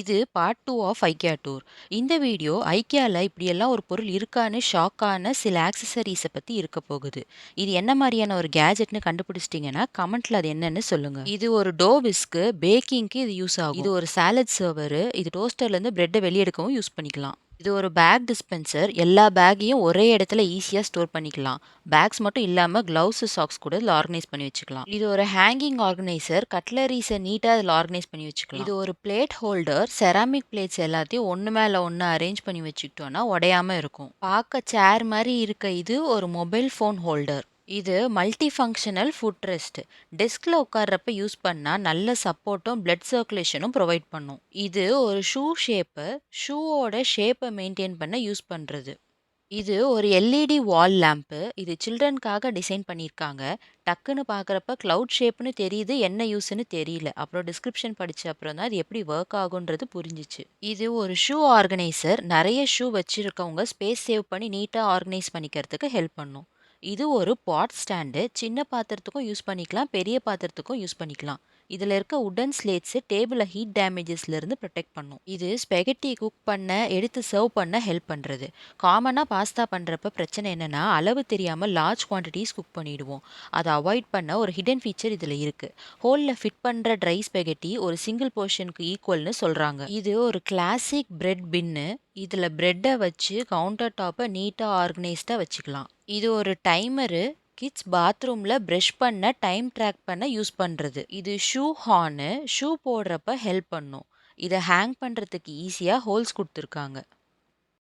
இது part 2 of IKEA tour. இந்த video ஐக்கியால இப்படியெல்லாம் ஒரு பொருள் இருக்கான்னு ஷாக்கான சில ஆக்சசரிஸ பத்தி இருக்க போகுது. இது என்ன மாரியான ஒரு கேஜெட்ன்னு கண்டுபிடிச்சிட்டீங்கன்னா, கமெண்ட்ல அது என்னன்னு சொல்லுங்க. இது ஒரு டோ விஸ்க், பேக்கிங்க்கு இது யூஸ் ஆகும். இது ஒரு சாலட் சர்வர். இது டோஸ்டர்ல இருந்து பிரெட்ட வெளிய எடுக்கவும் யூஸ் பண்ணிக்கலாம். இது ஒரு பேக் டிஸ்பென்சர். எல்லா பேக்கையும் ஒரே இடத்துல ஈஸியா ஸ்டோர் பண்ணிக்கலாம். பேக்ஸ் மட்டும் இல்லாம கிளவுஸ், சாக்ஸ் கூட இதுல ஆர்கனைஸ் பண்ணி வச்சுக்கலாம். இது ஒரு ஹேங்கிங் ஆர்கனைசர். கட்லரீஸ நீட்டா இதுல ஆர்கனைஸ் பண்ணி வச்சுக்கலாம். இது ஒரு பிளேட் ஹோல்டர். செராமிக் பிளேட்ஸ் எல்லாத்தையும் ஒண்ணு மேல ஒண்ணு அரேஞ்ச் பண்ணி வச்சுக்கிட்டோம்னா உடையாம இருக்கும். பார்க்க சேர் மாதிரி இருக்க இது ஒரு மொபைல் ஃபோன் ஹோல்டர். இது மல்டி ஃபங்க்ஷனல் ஃபுட் ரெஸ்ட். டெஸ்க்ல உட்கார்றப்ப யூஸ் பண்ணா நல்ல சப்போர்ட்டும் பிளட் சர்க்குலேஷனும் ப்ரொவைட் பண்ணும். இது ஒரு ஷூ ஷேப்பர். ஷூவோட ஷேப்பை மெயின்டைன் பண்ண யூஸ் பண்றது. இது ஒரு எல்இடி வால் லேம்ப்பு. இது சில்ட்ரனுக்காக டிசைன் பண்ணியிருக்காங்க. டக்குன்னு பார்க்குறப்ப கிளவுட் ஷேப்னு தெரியுது, என்ன யூஸ்ன்னு தெரியல. அப்புறம் டிஸ்கிரிப்ஷன் படிச்ச அப்புறம் தான் அது எப்படி ஒர்க் ஆகுன்றது புரிஞ்சிச்சு. இது ஒரு ஷூ ஆர்கனைசர். நிறைய ஷூ வச்சிருக்கவங்க ஸ்பேஸ் சேவ் பண்ணி நீட்டாக ஆர்கனைஸ் பண்ணிக்கிறதுக்கு ஹெல்ப் பண்ணும். இது ஒரு பாட் ஸ்டாண்டு. சின்ன பாத்திரத்துக்கும் யூஸ் பண்ணிக்கலாம், பெரிய பாத்திரத்துக்கும் யூஸ் பண்ணிக்கலாம். இதுல இருக்க உடன் ஸ்லேட்ஸ் டேபிள ஹீட் டேமேஜஸ்ல இருந்து ப்ரொடெக்ட் பண்ணும். இது ஸ்பெகட்டி குக் பண்ண, எடுத்து சர்வ் பண்ண ஹெல்ப் பண்றது. காமனா பாஸ்தா பண்றப்ப பிரச்சனை என்னன்னா, அளவு தெரியாம லார்ஜ் குவான்டிட்டிஸ் குக் பண்ணிடுவோம். அதை அவாய்ட் பண்ண ஒரு ஹிடன் ஃபீச்சர் இதுல இருக்கு. ஹோல்ல ஃபிட் பண்ற ட்ரை ஸ்பெகட்டி ஒரு சிங்கிள் போர்ஷனுக்கு ஈக்குவல்னு சொல்றாங்க. இது ஒரு கிளாசிக் பிரெட் பின்னு. இதுல பிரெட்டை வச்சு கவுண்டர் டாப்பை நீட்டா ஆர்கனைஸ்டா வச்சுக்கலாம். இது ஒரு டைமரு. கிட்ஸ் பாத்ரூம்ல பிரஷ் பண்ண, டைம் ட்ராக் பண்ண யூஸ் பண்றது. இது ஷூ ஹார்னு. ஷூ போடுறப்ப ஹெல்ப் பண்ணும். இதை ஹேங் பண்றதுக்கு ஈஸியா ஹோல்ஸ் கொடுத்துருக்காங்க.